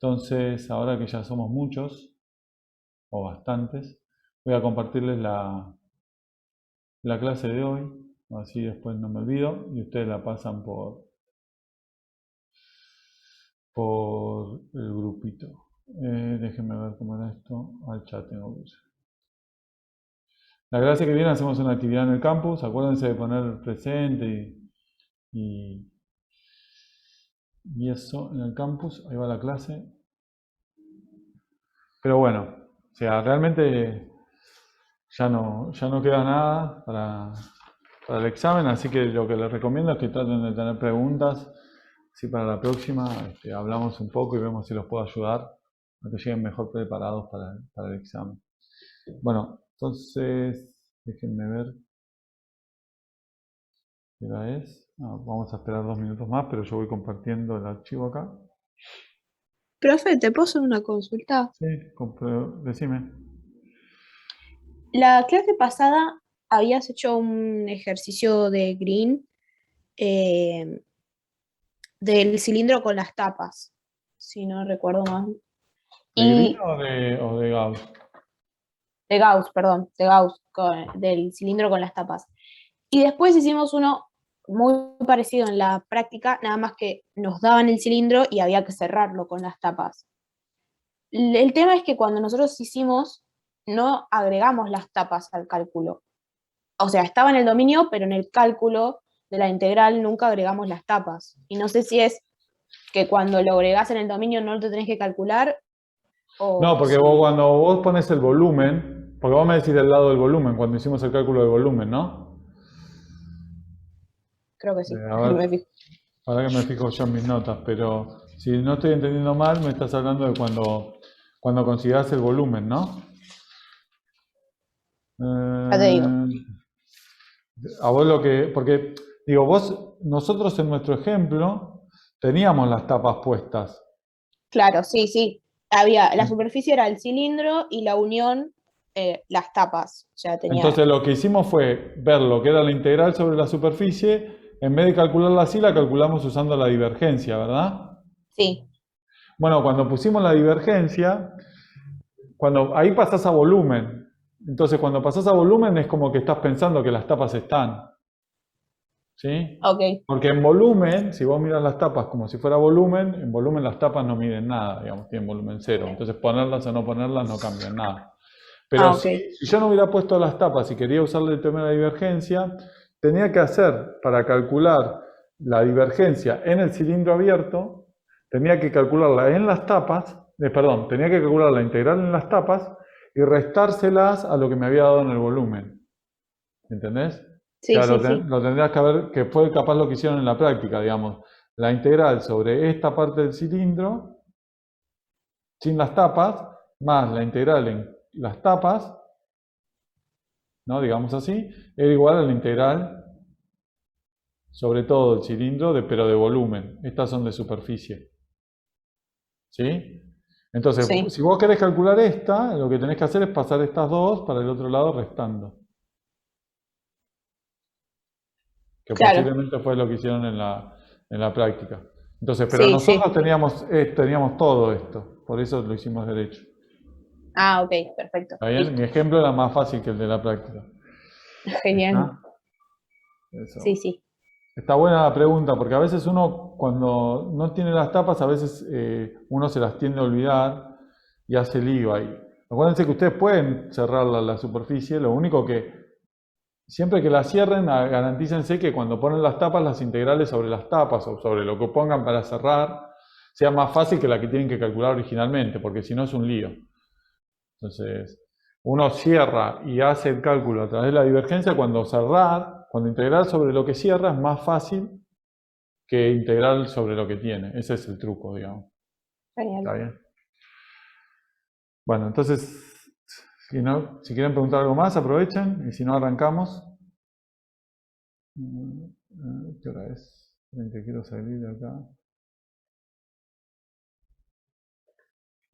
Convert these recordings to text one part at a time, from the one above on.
Entonces, ahora que ya somos muchos, o bastantes, voy a compartirles la clase de hoy, así después no me olvido, y ustedes la pasan por el grupito. Déjenme ver cómo era esto. Al chat tengo que ir. La clase que viene hacemos una actividad en el campus. Acuérdense de poner presente y, y eso en el campus. Ahí va la clase. Pero bueno, o sea, realmente ya no queda nada para el examen, así que lo que les recomiendo es que traten de tener preguntas. Si para la próxima hablamos un poco y vemos si los puedo ayudar a que lleguen mejor preparados para el examen. Bueno, entonces, déjenme ver qué hora es. Vamos a esperar 2 minutos más, pero yo voy compartiendo el archivo acá. Profe, ¿te puedo hacer una consulta? Sí, decime. La clase pasada habías hecho un ejercicio de Green eh, del cilindro con las tapas, si no recuerdo mal. ¿De Green Y o de Gauss? de Gauss, perdón, de Gauss, del cilindro con las tapas. Y después hicimos uno muy parecido en la práctica, nada más que nos daban el cilindro y había que cerrarlo con las tapas. El tema es que cuando nosotros hicimos, no agregamos las tapas al cálculo. O sea, estaba en el dominio, pero en el cálculo de la integral nunca agregamos las tapas. Y no sé si es que cuando lo agregás en el dominio no lo tenés que calcular No, o porque vos si... cuando vos pones el volumen, porque vos me decís del lado del volumen, cuando hicimos el cálculo de volumen, ¿no? Creo que sí. A ver, ahora que me fijo yo en mis notas, pero si no estoy entendiendo mal, me estás hablando de cuando considerás el volumen, ¿no? Ya te digo. Eh, a vos lo que, porque digo, nosotros en nuestro ejemplo teníamos las tapas puestas. Claro, sí, sí. La superficie era el cilindro y la unión, las tapas. O sea, tenía... Entonces lo que hicimos fue ver lo que era la integral sobre la superficie, en vez de calcularla así, la calculamos usando la divergencia, ¿verdad? Sí, Bueno, cuando pusimos la divergencia, ahí pasás a volumen. Entonces cuando pasás a volumen es como que estás pensando que las tapas están. ¿Sí? ok. Porque en volumen, si vos miras las tapas como si fuera volumen, en volumen las tapas no miden nada, digamos, tienen volumen cero. Entonces ponerlas o no ponerlas no cambian nada. Pero Ah, ok. si yo no hubiera puesto las tapas y quería usarle el tema de la divergencia, tenía que hacer para calcular la divergencia en el cilindro abierto, tenía que calcularla en las tapas, perdón, tenía que calcular la integral en las tapas y restárselas a lo que me había dado en el volumen. ¿Entendés? O Sí, sea, sí, sí. lo tendrías que ver, que fue capaz lo que hicieron en la práctica, digamos. La integral sobre esta parte del cilindro, sin las tapas, más la integral en las tapas, ¿no? Digamos así, era igual a la integral sobre todo el cilindro, pero de volumen. Estas son de superficie. ¿Sí? Entonces, Sí, si vos querés calcular esta, lo que tenés que hacer es pasar estas dos para el otro lado restando. Que claro. posiblemente fue lo que hicieron en la práctica. Entonces, pero Sí, nosotros sí. teníamos todo esto, por eso lo hicimos derecho. Ah, ok, perfecto. ¿Está bien? Mi Listo. ejemplo era más fácil que el de la práctica. Genial. ¿Está? Sí, Eso. sí. Está buena la pregunta, porque a veces uno, cuando no tiene las tapas, a veces uno se las tiende a olvidar y hace lío ahí. Acuérdense que ustedes pueden cerrar la superficie, lo único que siempre que la cierren, garantícense que cuando ponen las tapas, las integrales sobre las tapas o sobre lo que pongan para cerrar, sea más fácil que la que tienen que calcular originalmente, porque si no es un lío. Entonces, uno cierra y hace el cálculo a través de la divergencia cuando integrar sobre lo que cierra es más fácil que integrar sobre lo que tiene. Ese es el truco, digamos. Genial. ¿Está bien? Bueno, entonces, si quieren preguntar algo más, aprovechen, y si no, arrancamos. ¿Qué hora es? Que quiero salir de acá.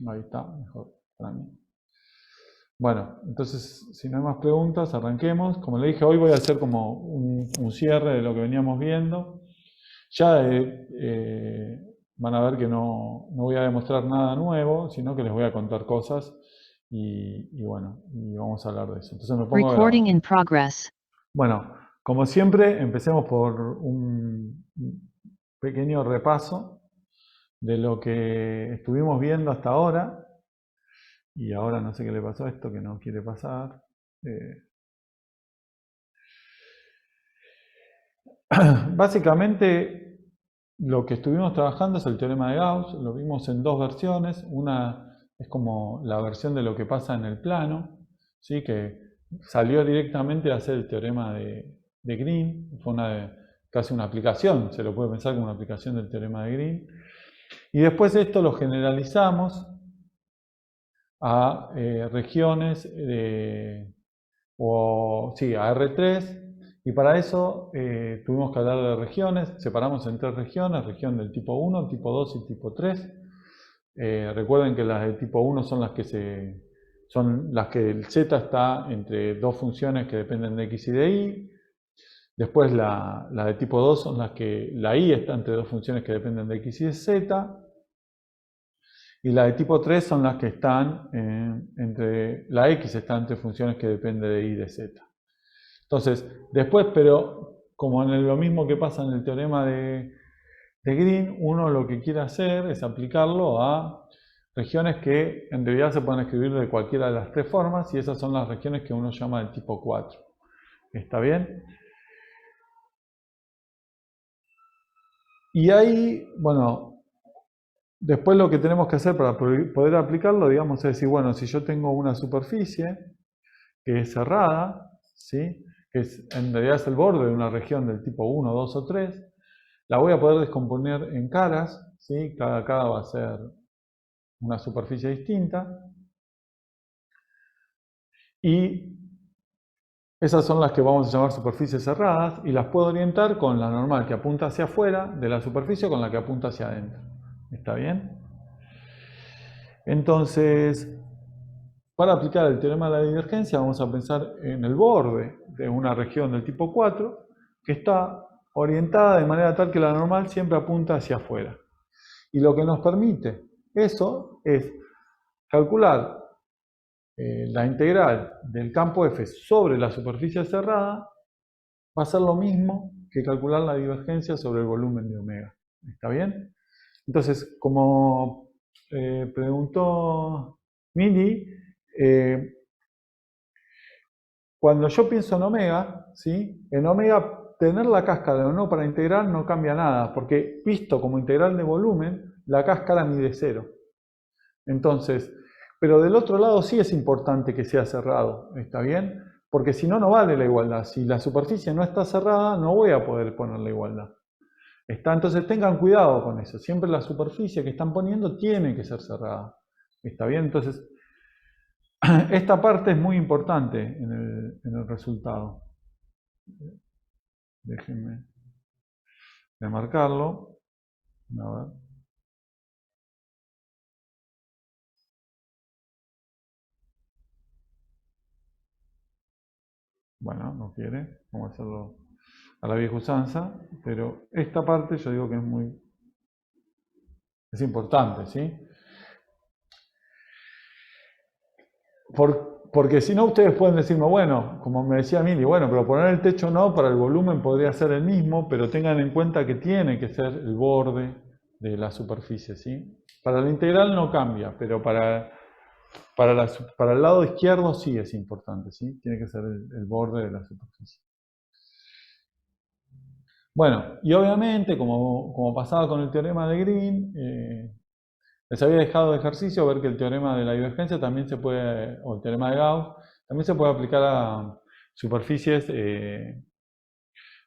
Ahí está, mejor para mí. Bueno, entonces, si no hay más preguntas, arranquemos. Como le dije, hoy voy a hacer como un cierre de lo que veníamos viendo. Ya van a ver que no voy a demostrar nada nuevo, sino que les voy a contar cosas y bueno, y vamos a hablar de eso. Entonces me pongo a grabar. Recording in progress. Bueno, como siempre, empecemos por un pequeño repaso de lo que estuvimos viendo hasta ahora. Y ahora no sé qué le pasó a esto, que no quiere pasar. Básicamente, lo que estuvimos trabajando es el teorema de Gauss. Lo vimos en dos versiones. Una es como la versión de lo que pasa en el plano, ¿sí? Que salió directamente a hacer el teorema de Green. Fue casi una aplicación, se lo puede pensar como una aplicación del teorema de Green. Y después esto lo generalizamos a regiones, a R3, y para eso tuvimos que hablar de regiones. Separamos en tres regiones: región del tipo 1, tipo 2 y tipo 3. Recuerden que las del tipo 1 son las que el z está entre dos funciones que dependen de x y de y. Después la de tipo 2 son las que la y está entre dos funciones que dependen de x y de z. Y la de tipo 3 son las que están la x está entre funciones que dependen de y y de z. Entonces, después, pero como en lo mismo que pasa en el teorema de Green, uno lo que quiere hacer es aplicarlo a regiones que en realidad se pueden escribir de cualquiera de las tres formas, y esas son las regiones que uno llama del tipo 4. ¿Está bien? Y ahí, bueno, después lo que tenemos que hacer para poder aplicarlo, digamos, es decir, bueno, si yo tengo una superficie que es cerrada, ¿sí? Que en realidad es el borde de una región del tipo 1, 2 o 3, la voy a poder descomponer en caras, ¿sí? Cada cara va a ser una superficie distinta. Y esas son las que vamos a llamar superficies cerradas, y las puedo orientar con la normal que apunta hacia afuera de la superficie con la que apunta hacia adentro. ¿Está bien? Entonces, para aplicar el teorema de la divergencia vamos a pensar en el borde de una región del tipo 4 que está orientada de manera tal que la normal siempre apunta hacia afuera. Y lo que nos permite eso es calcular la integral del campo F sobre la superficie cerrada. Va a ser lo mismo que calcular la divergencia sobre el volumen de omega. ¿Está bien? Entonces, como preguntó Mili, cuando yo pienso en omega, ¿sí? En omega tener la cáscara o no para integrar no cambia nada, porque visto como integral de volumen, la cáscara mide 0. Entonces, pero del otro lado sí es importante que sea cerrado, ¿está bien? Porque si no, no vale la igualdad. Si la superficie no está cerrada, no voy a poder poner la igualdad. Entonces tengan cuidado con eso. Siempre la superficie que están poniendo tiene que ser cerrada. ¿Está bien? Entonces, esta parte es muy importante en el resultado. Déjenme remarcarlo. A ver. Bueno, no quiere. Vamos a hacerlo a la vieja usanza. Pero esta parte yo digo que es importante, ¿sí? Porque si no, ustedes pueden decirme, bueno, como me decía Mili, bueno, pero poner el techo no, para el volumen podría ser el mismo, pero tengan en cuenta que tiene que ser el borde de la superficie, ¿sí? Para la integral no cambia, pero para el lado izquierdo sí es importante, ¿sí? Tiene que ser el borde de la superficie. Bueno, y obviamente, como pasaba con el teorema de Green, les había dejado de ejercicio ver que el teorema de la divergencia también se puede, o el teorema de Gauss, también se puede aplicar a superficies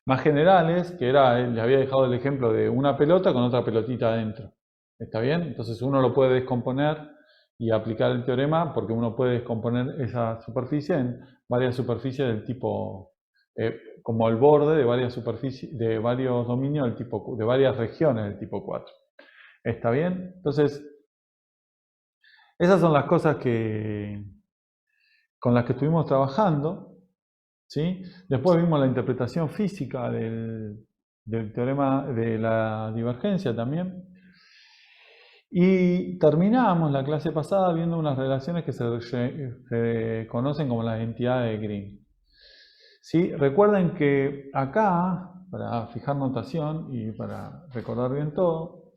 más generales, que les había dejado el ejemplo de una pelota con otra pelotita adentro. ¿Está bien? Entonces uno lo puede descomponer y aplicar el teorema, porque uno puede descomponer esa superficie en varias superficies del tipo, como el borde de varias superficies, de varios dominios del tipo, de varias regiones del tipo 4. ¿Está bien? Entonces, esas son las cosas con las que estuvimos trabajando, ¿sí? Después vimos la interpretación física del teorema de la divergencia también. Y terminamos la clase pasada viendo unas relaciones que se conocen como las entidades de Green. ¿Sí? Recuerden que acá, para fijar notación y para recordar bien todo,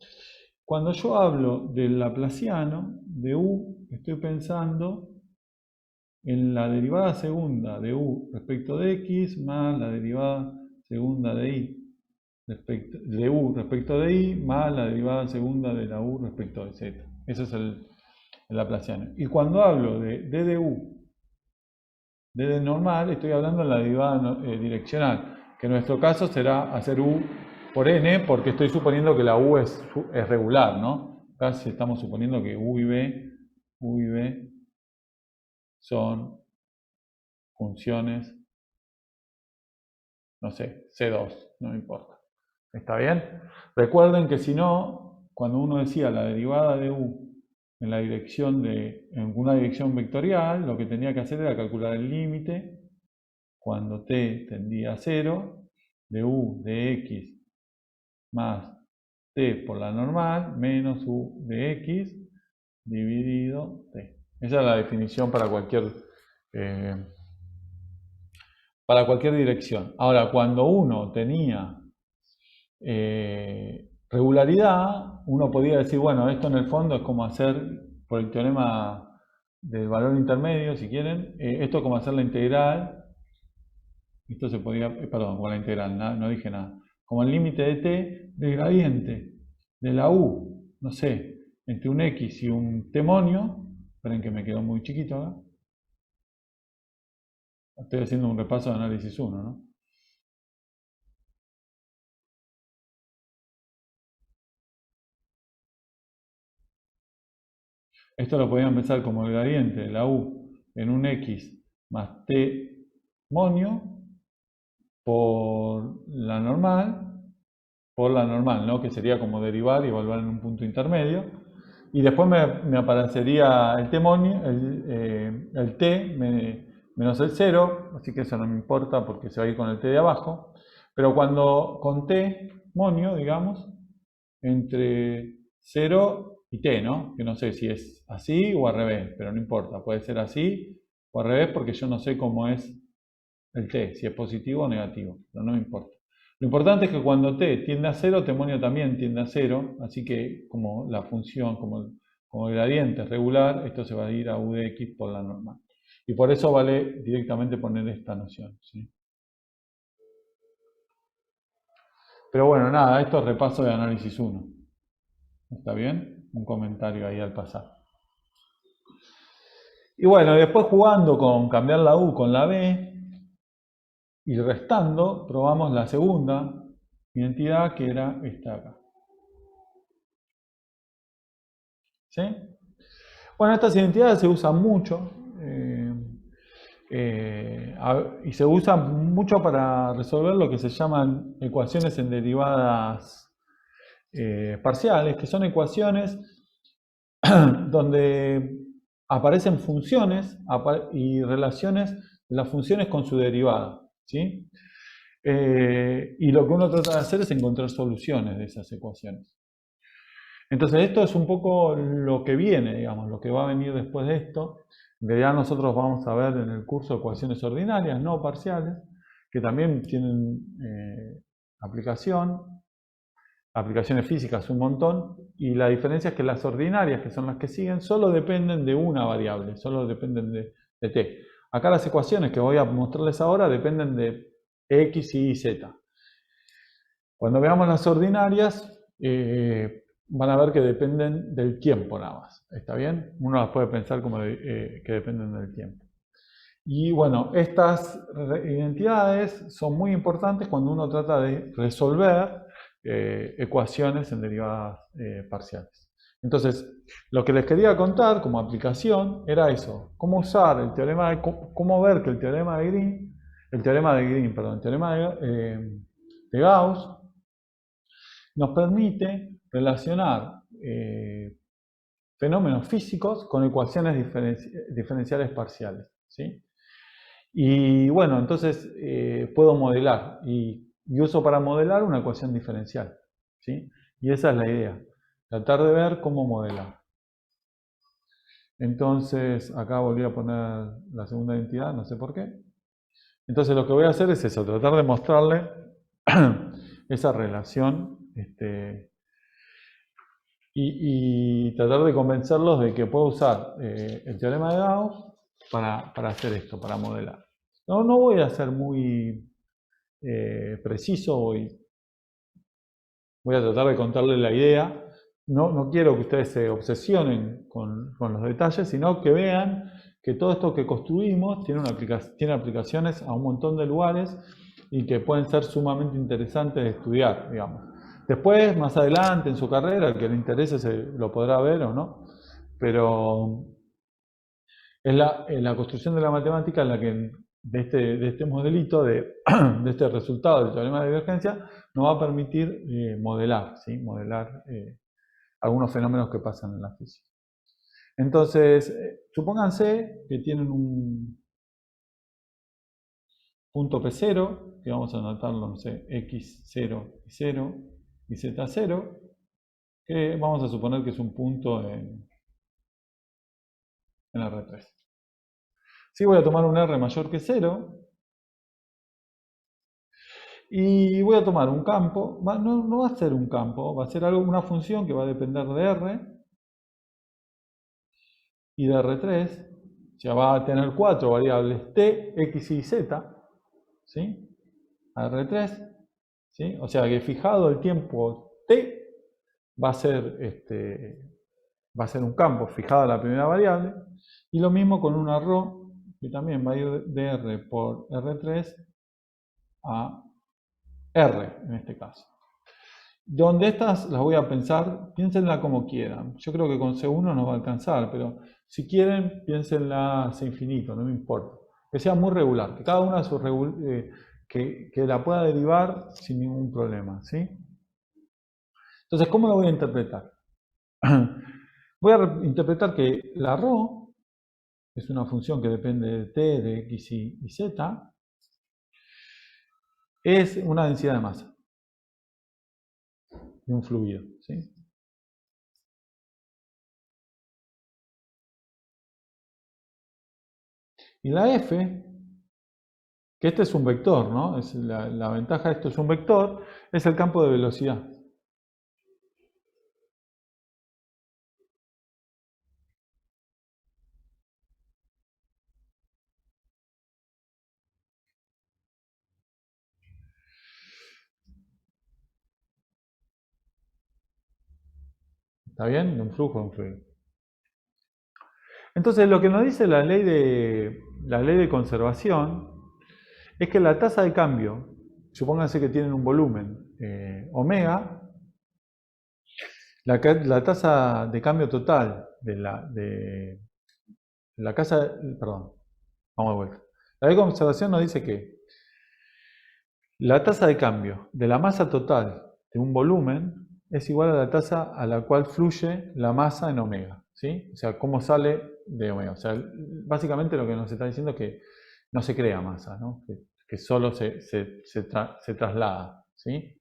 cuando yo hablo del laplaciano de u, estoy pensando en la derivada segunda de u respecto de x más la derivada segunda de i de u respecto de i más la derivada segunda de la u respecto de z. Ese es el laplaciano. Y cuando hablo de d de u, d de normal, estoy hablando de la derivada direccional, que en nuestro caso será hacer u por n, porque estoy suponiendo que la u es regular, ¿no? Casi estamos suponiendo que u y b son funciones, no sé, C2, no me importa. ¿Está bien? Recuerden que si no, cuando uno decía la derivada de u en una dirección vectorial, lo que tenía que hacer era calcular el límite cuando t tendía a 0 de u de x más t por la normal menos u de x dividido t. Esa es la definición para cualquier dirección. Ahora, cuando uno tenía regularidad, uno podía decir, bueno, esto en el fondo es como hacer, por el teorema del valor intermedio, si quieren, esto es como hacer la integral, esto se podía, perdón, con la integral, no dije nada, como el límite de t del gradiente de la u, no sé, entre un x y un temonio, esperen que me quedó muy chiquito acá. Estoy haciendo un repaso de análisis 1, ¿no? Esto lo podían pensar como el gradiente de la u en un x más t monio por la normal, ¿no? Que sería como derivar y evaluar en un punto intermedio. Y después me aparecería el t monio, el t menos el 0, así que eso no me importa porque se va a ir con el t de abajo. Pero cuando con t monio, digamos, entre 0 y t, ¿no? Que no sé si es así o al revés, pero no importa, puede ser así o al revés porque yo no sé cómo es el t, si es positivo o negativo, pero no me importa. Lo importante es que cuando t tiende a 0, temonio también tiende a 0, así que como la función, como el gradiente es regular, esto se va a ir a u de x por la normal. Y por eso vale directamente poner esta noción, ¿sí? Pero bueno, nada, esto es repaso de análisis 1. ¿Está bien? Un comentario ahí al pasar. Y bueno, después jugando con cambiar la u con la b y restando, probamos la segunda identidad que era esta acá. ¿Sí? Bueno, estas identidades se usan mucho y se usan mucho para resolver lo que se llaman ecuaciones en derivadas parciales, que son ecuaciones donde aparecen funciones y relaciones de las funciones con su derivada, ¿sí? Y lo que uno trata de hacer es encontrar soluciones de esas ecuaciones. Entonces esto es un poco lo que viene, digamos, lo que va a venir después de esto. En realidad nosotros vamos a ver en el curso ecuaciones ordinarias, no parciales, que también tienen aplicaciones físicas un montón, y la diferencia es que las ordinarias, que son las que siguen, solo dependen de una variable, solo dependen de t. Acá las ecuaciones que voy a mostrarles ahora dependen de x, y z. Cuando veamos las ordinarias, van a ver que dependen del tiempo nada más. ¿Está bien? Uno las puede pensar como que dependen del tiempo. Y bueno, estas identidades son muy importantes cuando uno trata de resolver ecuaciones en derivadas parciales. Entonces, lo que les quería contar como aplicación era eso, cómo usar el teorema cómo ver que el teorema de Gauss nos permite relacionar fenómenos físicos con ecuaciones diferenciales parciales, ¿sí? Y bueno, entonces puedo modelar y uso para modelar una ecuación diferencial, ¿sí? Y esa es la idea. tratar de ver cómo modelar. Entonces, acá volví a poner la segunda identidad, no sé por qué. Entonces lo que voy a hacer es eso, tratar de mostrarle esa relación y tratar de convencerlos de que puedo usar el teorema de Gauss para hacer esto, para modelar. No voy a ser muy preciso, voy a tratar de contarles la idea. No quiero que ustedes se obsesionen con los detalles, sino que vean que todo esto que construimos tiene aplicaciones a un montón de lugares y que pueden ser sumamente interesantes de estudiar, digamos. Después, más adelante en su carrera, el que le interese lo podrá ver o no, pero es la construcción de la matemática en la que de este modelito, de este resultado del teorema de divergencia, nos va a permitir modelar, ¿sí? Modelar algunos fenómenos que pasan en la física. Entonces, supónganse que tienen un punto P0, que vamos a anotarlo, no sé, x0 y 0 y z0, que vamos a suponer que es un punto en R3. Si voy a tomar un R mayor que 0, y voy a tomar un campo, no va a ser un campo, va a ser una función que va a depender de R y de R3, o sea, va a tener 4 variables t, x y z, ¿sí? A R3, ¿sí? O sea que fijado el tiempo t, va a ser, va a ser un campo fijada la primera variable, y lo mismo con una ρ, que también va a ir de R por R3 a R, en este caso. Donde estas las voy a pensar, piénsenla como quieran. Yo creo que con C1 nos va a alcanzar, pero si quieren, piénsenla C infinito, no me importa. Que sea muy regular, que cada una que la pueda derivar sin ningún problema, ¿sí? Entonces, ¿cómo lo voy a interpretar? Voy a interpretar que la ρ es una función que depende de t, de x y z, es una densidad de masa de un fluido, ¿sí? Y la f, que este es un vector, ¿no? Es la ventaja de esto es un vector, es el campo de velocidad. ¿Está bien? De un flujo, de un fluido. Entonces, lo que nos dice la ley de conservación es que la tasa de cambio, supónganse que tienen un volumen omega, la tasa de cambio total de la casa, perdón, vamos de vuelta. La ley de conservación nos dice que la tasa de cambio de la masa total de un volumen es igual a la tasa a la cual fluye la masa en omega, ¿sí? O sea, cómo sale de omega. O sea, básicamente lo que nos está diciendo es que no se crea masa, ¿no? Que solo se traslada, ¿sí?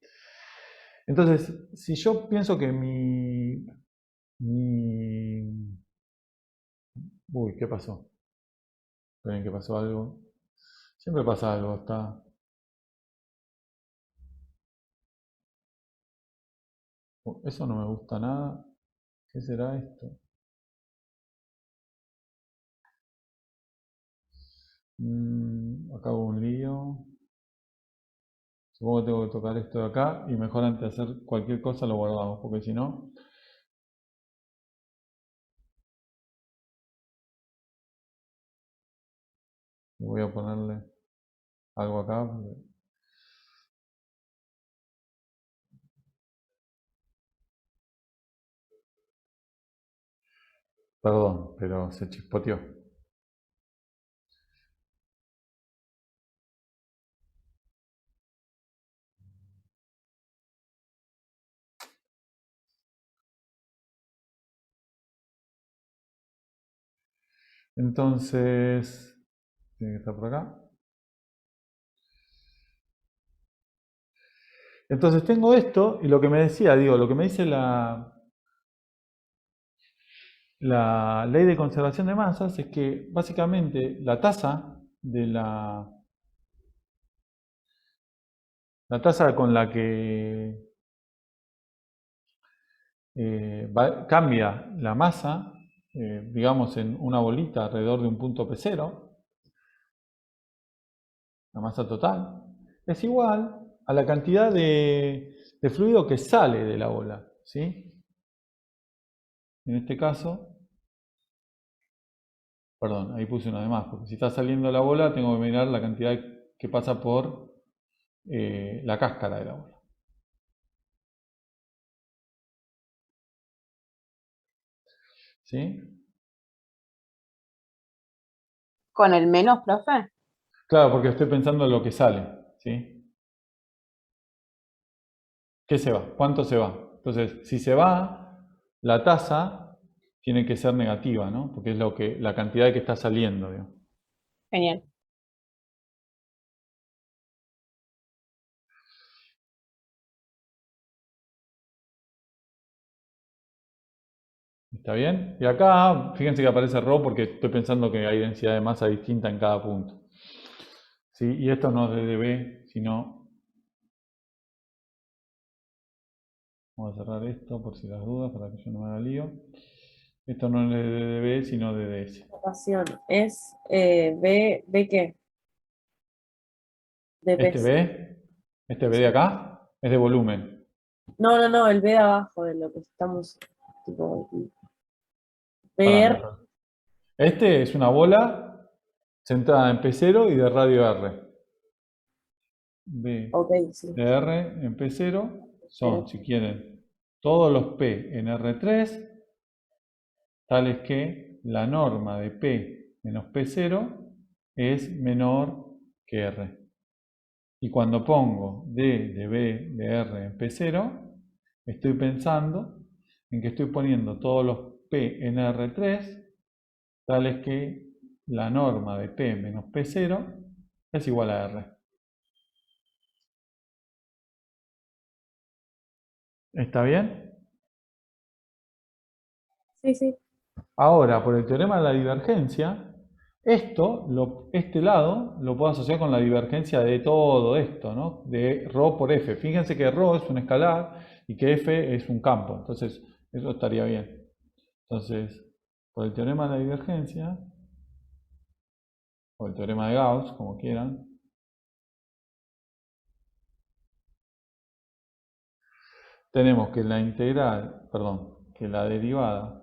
Entonces, si yo pienso que Uy, ¿qué pasó? Esperen, que pasó algo. Siempre pasa algo, está... Eso no me gusta nada. ¿Qué será esto? Acá hubo un lío. Supongo que tengo que tocar esto de acá y mejor antes de hacer cualquier cosa lo guardamos, porque si no... Voy a ponerle algo acá. Perdón, pero se chispoteó. Entonces, tiene que estar por acá. Entonces tengo esto y lo que me decía, digo, lo que me dice la ley de conservación de masas es que básicamente la tasa con la que cambia la masa, digamos en una bolita alrededor de un punto P0, la masa total, es igual a la cantidad de fluido que sale de la bola, ¿sí? En este caso, perdón, ahí puse una de más, porque si está saliendo la bola tengo que mirar la cantidad que pasa por la cáscara de la bola. ¿Sí? ¿Con el menos, profe? Claro, porque estoy pensando en lo que sale, ¿sí? ¿Qué se va? ¿Cuánto se va? Entonces, si se va, la tasa tiene que ser negativa, ¿no? Porque es la cantidad que está saliendo, digamos. Genial. ¿Está bien? Y acá, fíjense que aparece ρ porque estoy pensando que hay densidad de masa distinta en cada punto. ¿Sí? Y esto no es de dB, sino... Vamos a cerrar esto por si las dudas, para que yo no me haga lío. Esto no es de dB, sino de ds. Rotación. Es B qué? De Este peso. B, este B de acá, es de volumen. No, el B de abajo de lo que estamos, tipo, Para mí. ver. Este es una bola centrada en P0 y de radio R. B Ok, sí. de R en P0 son, Pero, si quieren, todos los P en R3, tales que la norma de P menos P0 es menor que R. Y cuando pongo D de B de R en P0, estoy pensando en que estoy poniendo todos los P en R3, tales que la norma de P menos P0 es igual a R. ¿Está bien? sí. Ahora, por el teorema de la divergencia, este lado lo puedo asociar con la divergencia de todo esto, ¿no? De ρ por f. Fíjense que ρ es un escalar y que f es un campo. Entonces, eso estaría bien. Entonces, por el teorema de la divergencia, o el teorema de Gauss, como quieran, tenemos que la integral, perdón, que la derivada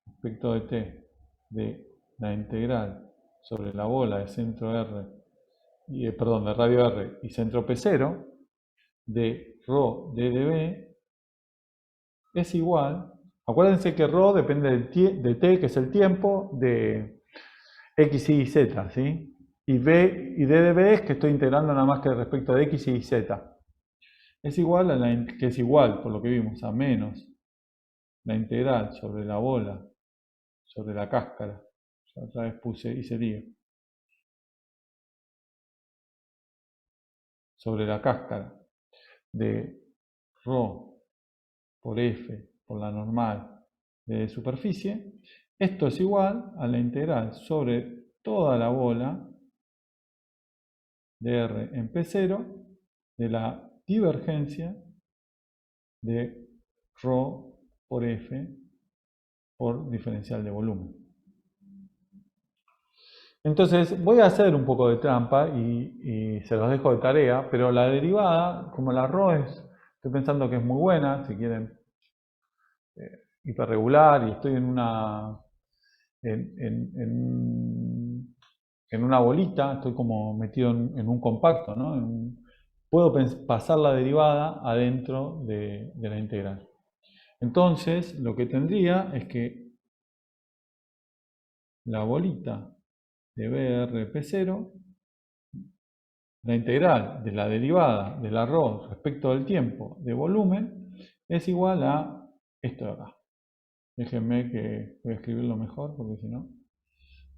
respecto de t de la integral sobre la bola de centro R, perdón, de radio R y centro P0 de ρ d dB es igual, acuérdense que ρ depende de t, que es el tiempo, de x, y z, ¿sí? Y b y d dB es que estoy integrando nada más que respecto de x, y z. Es igual que es igual, por lo que vimos, a menos la integral sobre la bola, sobre la cáscara. Ya otra vez hice lío. Sobre la cáscara de ρ por f por la normal de superficie. Esto es igual a la integral sobre toda la bola de R en P0 de la divergencia de ρ por f por diferencial de volumen. Entonces voy a hacer un poco de trampa y se los dejo de tarea, pero la derivada, como la ρ estoy pensando que es muy buena, si quieren, hiperregular, y estoy en una bolita, estoy como metido en un compacto, ¿no? Puedo pasar la derivada adentro de la integral. Entonces, lo que tendría es que la bolita de BRP0, la integral de la derivada de la ρ respecto del tiempo de volumen, es igual a esto de acá. Déjenme que voy a escribirlo mejor porque si no,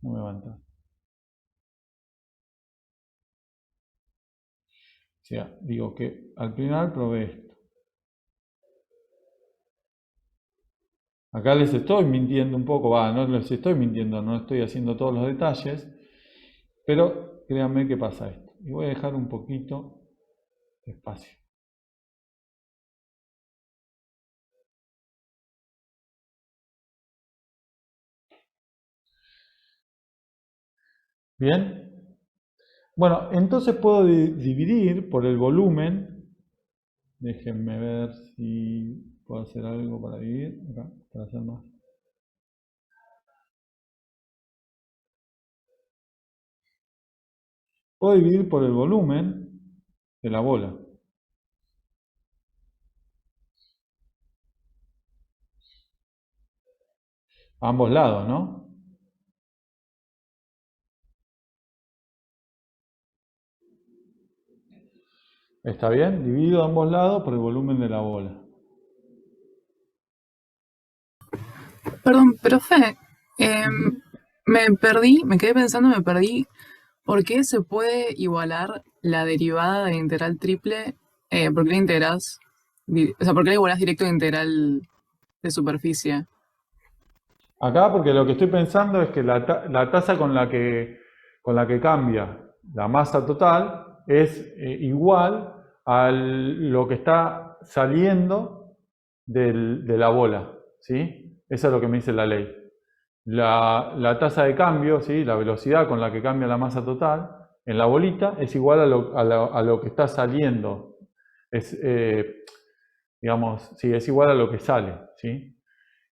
no me va a entrar. O sea, digo que al final probé esto. Acá les estoy mintiendo un poco, no les estoy mintiendo, no estoy haciendo todos los detalles, pero créanme que pasa esto. Y voy a dejar un poquito de espacio. ¿Bien? Bueno, entonces puedo dividir por el volumen. Déjenme ver si puedo hacer algo para dividir. Acá, para hacer más. Puedo dividir por el volumen de la bola. A ambos lados, ¿no? ¿Está bien? Divido a ambos lados por el volumen de la bola. Perdón, profe, me quedé pensando, me perdí. ¿Por qué se puede igualar la derivada de la integral triple? ¿Por qué la integrás? O sea, ¿por qué la igualás directo de integral de superficie? Acá porque lo que estoy pensando es que la tasa con la que cambia la masa total es igual a lo que está saliendo de la bola, ¿sí? Eso es lo que me dice la ley. La tasa de cambio, ¿sí? La velocidad con la que cambia la masa total en la bolita es igual a lo que está saliendo. Digamos, sí, es igual a lo que sale, ¿sí?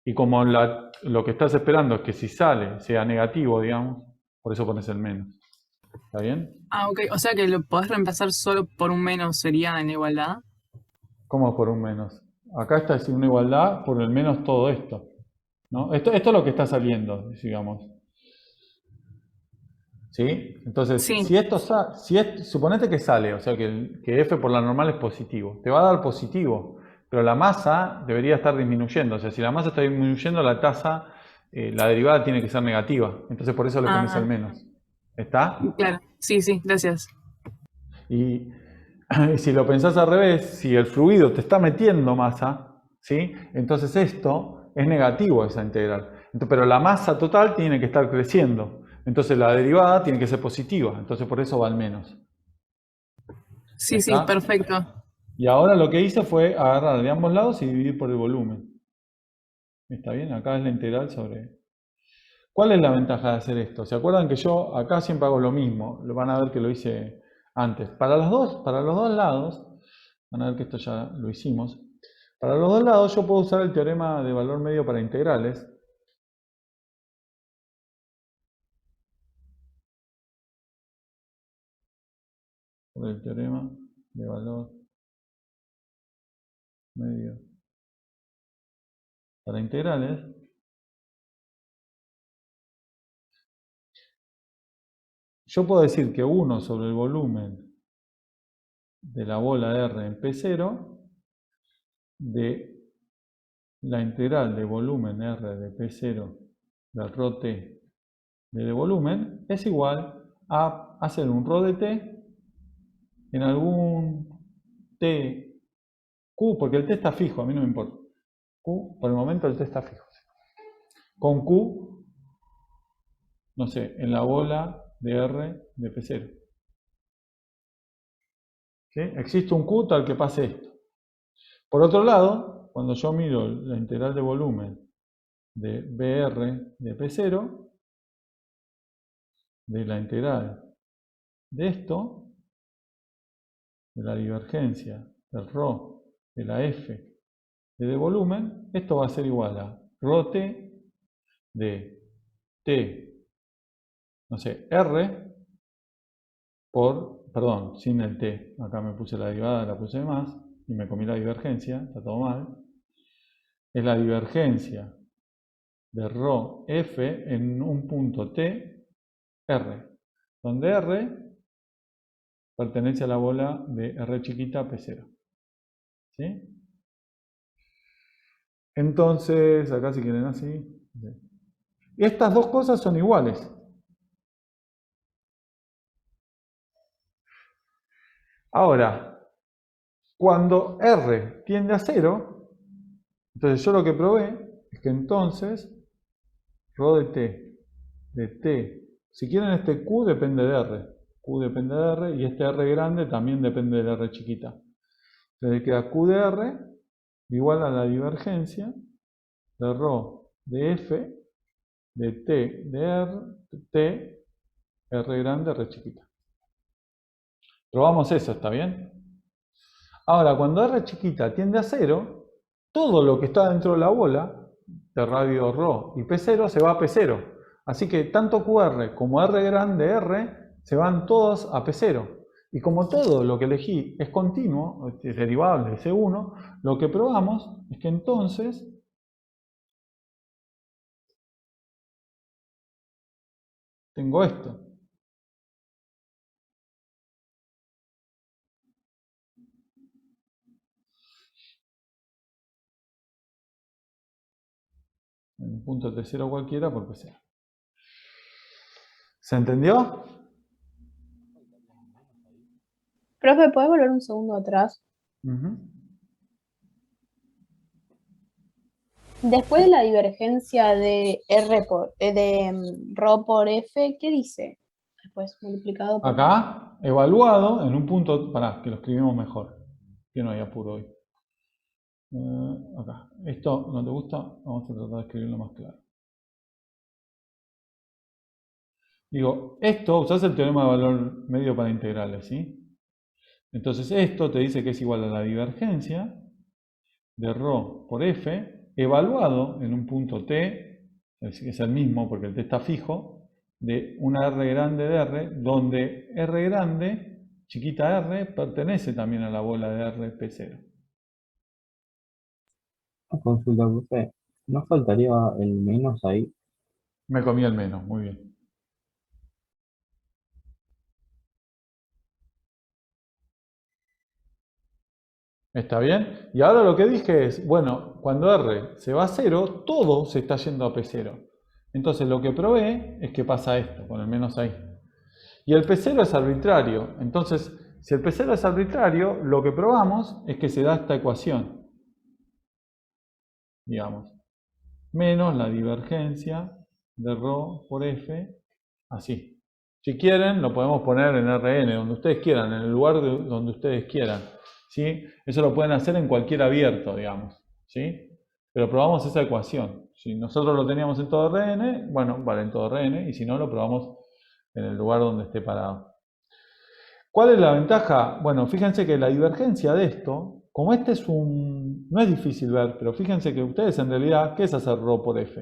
Y como lo que estás esperando es que si sale sea negativo, digamos, por eso pones el menos. ¿Está bien? Ah, ok, o sea que lo podés reemplazar solo por un menos sería en la igualdad. ¿Cómo por un menos? Acá está una igualdad por el menos todo esto, ¿no? Esto es lo que está saliendo, digamos. ¿Sí? Entonces, Sí, suponete que sale, o sea que f por la normal es positivo, te va a dar positivo, pero la masa debería estar disminuyendo, o sea, si la masa está disminuyendo, la tasa, la derivada tiene que ser negativa, entonces por eso le pones el ah, menos. ¿Está? claro, sí, gracias. Y, y si lo pensás al revés, si el fluido te está metiendo masa, ¿sí? Entonces esto es negativo, esa integral. Pero la masa total tiene que estar creciendo. Entonces la derivada tiene que ser positiva. Entonces por eso va al menos. Sí, ¿Está? perfecto. Y ahora lo que hice fue agarrar de ambos lados y dividir por el volumen. ¿Está bien? Acá es la integral sobre... ¿Cuál es la ventaja de hacer esto? ¿Se acuerdan que yo acá siempre hago lo mismo? Lo van a ver que lo hice antes. Para los dos lados, van a ver que esto ya lo hicimos. Para los dos lados yo puedo usar el teorema de valor medio para integrales. El teorema de valor medio para integrales. Yo puedo decir que 1 sobre el volumen de la bola R en P0 de la integral de volumen R de P0 del rho t de volumen es igual a hacer un rho de t en algún t q, porque el t está fijo, a mí no me importa. Q, por el momento el t está fijo. Con q, no sé, en la bola de R de P0. ¿Sí? Existe un q tal que pase esto. Por otro lado, cuando yo miro la integral de volumen de BR de P0, de la integral de esto, de la divergencia del ρ de la f de volumen, esto va a ser igual a ρ t de t, no sé, r por, perdón, sin el t, acá me puse la derivada, la puse más, y me comí la divergencia, está todo mal, es la divergencia de ρ f en un punto t, r, donde r pertenece a la bola de r chiquita P0. ¿Sí? Entonces, acá si quieren así. Estas dos cosas son iguales. Ahora, cuando R tiende a 0, entonces yo lo que probé es que entonces rho de t, si quieren este q depende de r, q depende de r y este r grande también depende de r chiquita. Entonces queda q de r igual a la divergencia de rho de f de t de r, t, r grande, r chiquita. Probamos eso, ¿está bien? Ahora, cuando r chiquita tiende a 0, todo lo que está dentro de la bola, de radio ρ y P0, se va a P0. Así que tanto QR como R grande R se van todos a P0. Y como todo lo que elegí es continuo, es derivable de C1, lo que probamos es que entonces tengo esto. En un punto T0 cualquiera por P0. ¿Se entendió? Profe, ¿puedes volver un segundo atrás? Después de la divergencia de ρ por F, ¿qué dice? Después multiplicado por... Acá, evaluado en un punto... Pará, que lo escribimos mejor. Que no hay apuro hoy. Acá. ¿Esto no te gusta? Vamos a tratar de escribirlo más claro. Digo, esto, usás el teorema de valor medio para integrales, ¿sí? Entonces esto te dice que es igual a la divergencia de ρ por f, evaluado en un punto t, es el mismo porque el t está fijo, de una r grande de r, donde r grande, chiquita r, pertenece también a la bola de r P0. Una consulta, profe. ¿No faltaría el menos ahí? Me comí el menos, muy bien. ¿Está bien? Y ahora lo que dije es, bueno, cuando R se va a 0, todo se está yendo a P0. Entonces lo que probé es que pasa esto, con el menos ahí. Y el P0 es arbitrario. Entonces, si el P0 es arbitrario, lo que probamos es que se da esta ecuación. Digamos, menos la divergencia de ρ por F, así. Si quieren, lo podemos poner en Rn, donde ustedes quieran, en el lugar donde ustedes quieran. ¿Sí? Eso lo pueden hacer en cualquier abierto, digamos. ¿Sí? Pero probamos esa ecuación. Si nosotros lo teníamos en todo Rn, bueno, vale en todo Rn, y si no, lo probamos en el lugar donde esté parado. ¿Cuál es la ventaja? Bueno, fíjense que la divergencia de esto, como este es no es difícil ver, pero fíjense que ustedes en realidad, ¿qué es hacer ρ por f?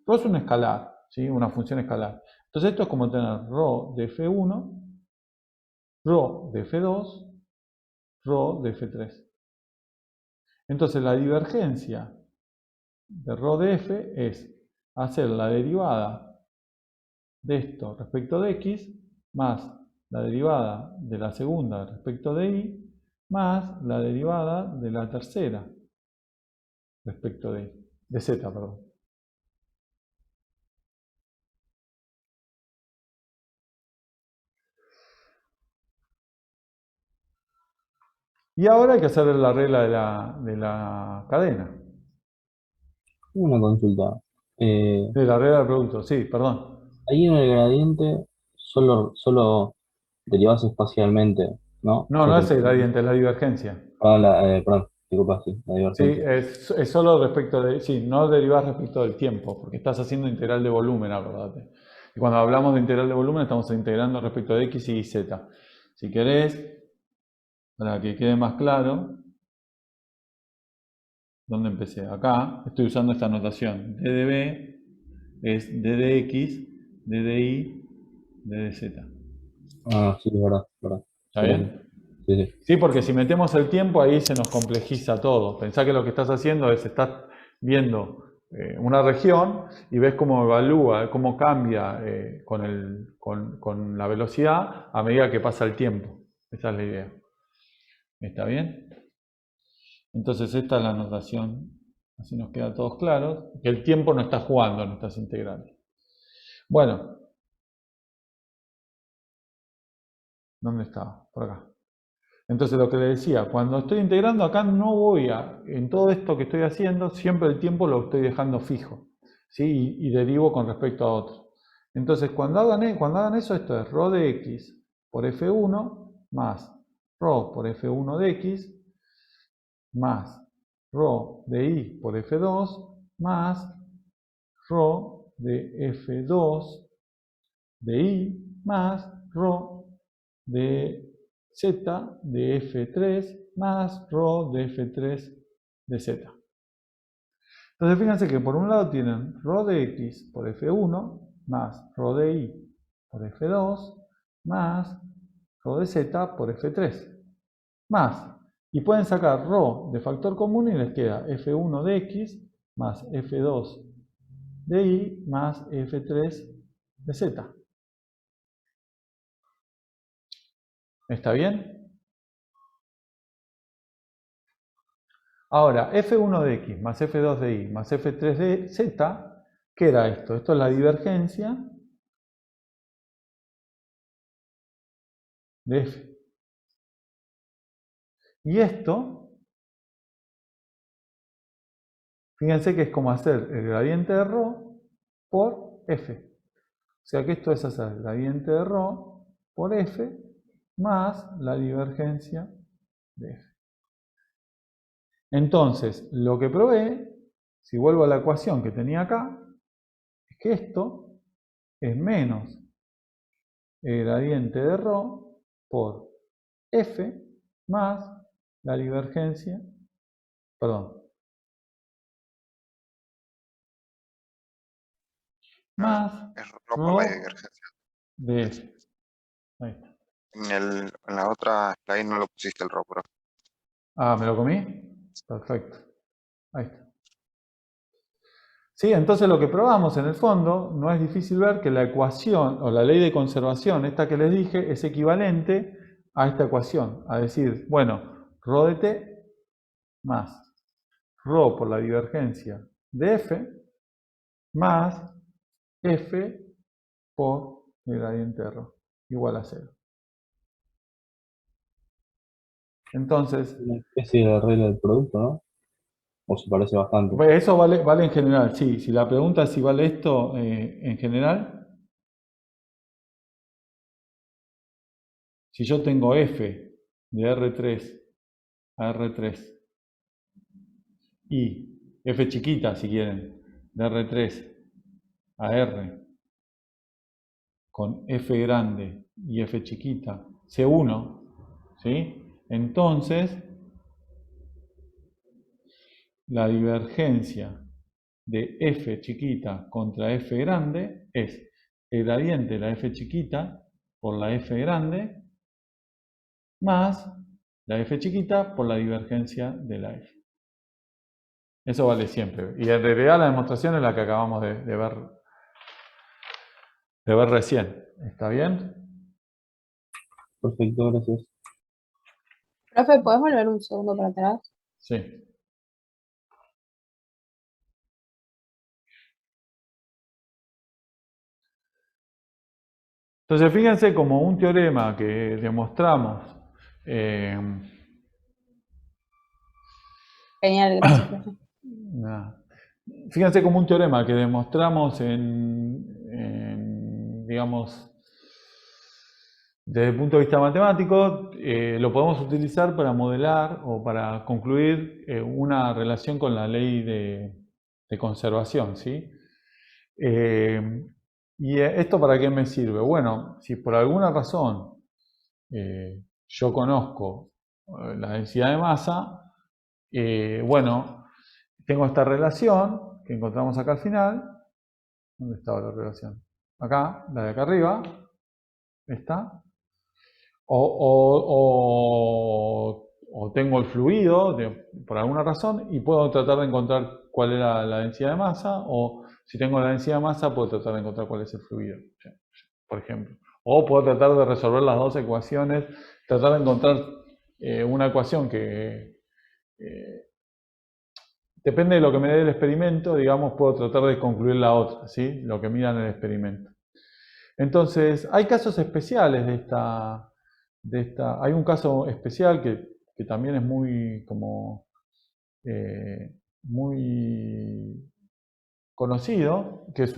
Ρ es un escalar, ¿sí? Una función escalar. Entonces esto es como tener ρ de f1, ρ de f2, ρ de f3. Entonces la divergencia de ρ de f es hacer la derivada de esto respecto de x más la derivada de la segunda respecto de y más la derivada de la tercera respecto de y, de z, perdón. Y ahora hay que hacer la regla de la cadena. Una consulta. De la regla del producto, sí, perdón. Ahí en el gradiente solo derivas espacialmente, ¿no? No, no es el gradiente, es la divergencia. Perdón, disculpa, sí, la Sí, divergencia. es solo respecto de... Sí, no derivás respecto del tiempo, porque estás haciendo integral de volumen, acordate. Y cuando hablamos de integral de volumen estamos integrando respecto de x y z. Si querés, para que quede más claro, ¿dónde empecé? Acá estoy usando esta notación. D de B es D de x, D de y, D de z. Ah, sí, es verdad, verdad. ¿Está bien? Sí, sí. Sí, porque si metemos el tiempo ahí se nos complejiza todo. Pensá que lo que estás haciendo es, estás viendo una región y ves cómo evalúa, cómo cambia con la velocidad a medida que pasa el tiempo. Esa es la idea. ¿Está bien? Entonces esta es la notación. Así nos queda a todos claros. Que el tiempo no está jugando en estas integrales. Bueno. ¿Dónde estaba? Por acá. Entonces lo que le decía, cuando estoy integrando acá no voy en todo esto que estoy haciendo, siempre el tiempo lo estoy dejando fijo, ¿sí? Y derivo con respecto a otro. Entonces cuando hagan eso, esto es ρ de x por f1 más ρ por f1 de x más ρ de y por f2 más ρ de f2 de y más ρ de z de f3 más ρ de f3 de z. Entonces fíjense que por un lado tienen ρ de x por f1 más ρ de y por f2 más ρ de z por f3 más. Y pueden sacar ρ de factor común y les queda f1 de x más f2 de y más f3 de z. ¿Está bien? Ahora, f1 de x más f2 de y más f3 de z, ¿qué era esto? Esto es la divergencia de f. Y esto, fíjense que es como hacer el gradiente de ρ por f. O sea que esto es hacer el gradiente de ρ por f más la divergencia de f. Entonces, lo que probé, si vuelvo a la ecuación que tenía acá, es que esto es menos el gradiente de ρ por f más la divergencia, perdón, más Es ρ por la ρ divergencia. de f. Ahí está. En la otra slide no lo pusiste el ρ, pero Ah, ¿me lo comí? Perfecto. Ahí está. Sí, entonces lo que probamos en el fondo, no es difícil ver que la ecuación o la ley de conservación, esta que les dije, es equivalente a esta ecuación. A decir, bueno, ρ de t más ρ por la divergencia de f más f por el gradiente de ρ igual a 0. Entonces, Una especie de regla del producto, ¿no? O se parece bastante. eso vale en general, sí. Si la pregunta es si vale esto en general, si yo tengo f de R3 a R3 y f chiquita, si quieren, de R3 a R con f grande y f chiquita, C1, ¿sí? Entonces, la divergencia de f chiquita contra f grande es el gradiente de la f chiquita por la f grande más la f chiquita por la divergencia de la f. Eso vale siempre. Y en realidad la demostración es la que acabamos de ver recién. ¿Está bien? Perfecto, gracias. Profe, ¿podés volver un segundo para atrás? Sí. Entonces, fíjense como un teorema que demostramos. Genial, gracias, profe. Fíjense como un teorema que demostramos digamos, desde el punto de vista matemático, lo podemos utilizar para modelar o para concluir una relación con la ley de conservación, ¿sí? ¿Y esto para qué me sirve? Bueno, si por alguna razón yo conozco la densidad de masa, bueno, tengo esta relación que encontramos acá al final. ¿Dónde estaba la relación? Acá, la de acá arriba. Esta. O tengo el fluido por alguna razón y puedo tratar de encontrar cuál era la densidad de masa, o si tengo la densidad de masa puedo tratar de encontrar cuál es el fluido, por ejemplo. O puedo tratar de resolver las dos ecuaciones, tratar de encontrar una ecuación que depende de lo que me dé el experimento, digamos, puedo tratar de concluir la otra, ¿sí? Lo que mira en el experimento. Entonces, hay casos especiales de de esta. Hay un caso especial que también es muy como muy conocido, que es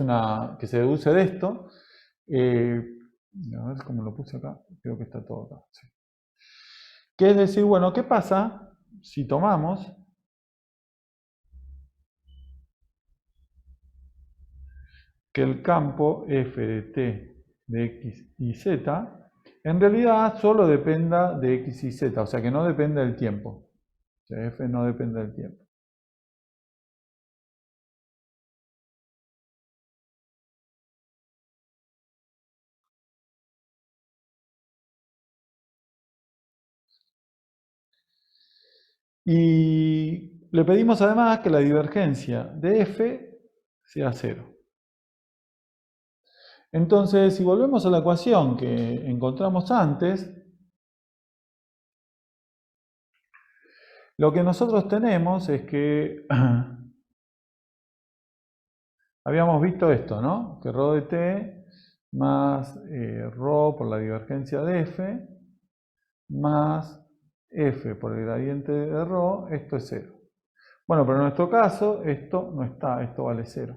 que se deduce de esto. A ver cómo lo puse acá, creo que está todo acá. Sí. Que es decir, bueno, ¿qué pasa si tomamos que el campo f de t de x y z en realidad solo dependa de x y z, o sea que no depende del tiempo. O sea, f no depende del tiempo. Y le pedimos además que la divergencia de f sea 0. Entonces, si volvemos a la ecuación que encontramos antes, lo que nosotros tenemos es que habíamos visto esto, ¿no? Que ρ de t más ρ por la divergencia de f más f por el gradiente de ρ, esto es 0. Bueno, pero en nuestro caso esto no está, esto vale 0.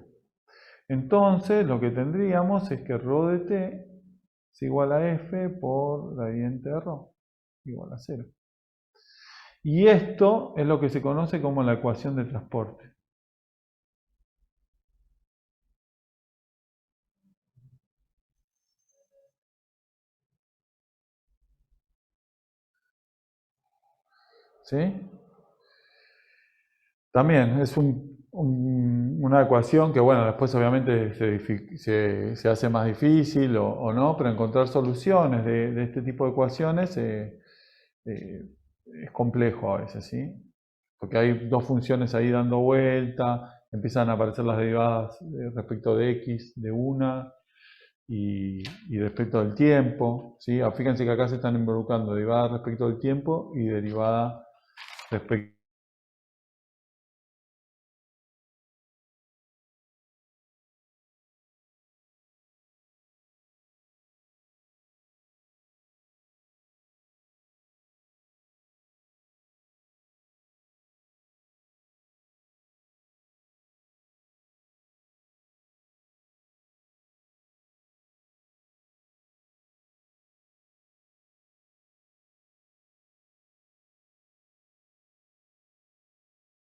Entonces lo que tendríamos es que ρ de t es igual a f por gradiente de ρ, igual a 0. Y esto es lo que se conoce como la ecuación de transporte. ¿Sí? También es una ecuación que, bueno, después obviamente se hace más difícil o no, pero encontrar soluciones de este tipo de ecuaciones es complejo a veces, ¿sí? Porque hay dos funciones ahí dando vuelta, empiezan a aparecer las derivadas respecto de x de una y respecto del tiempo, ¿sí? Fíjense que acá se están involucrando derivada respecto del tiempo y derivada respecto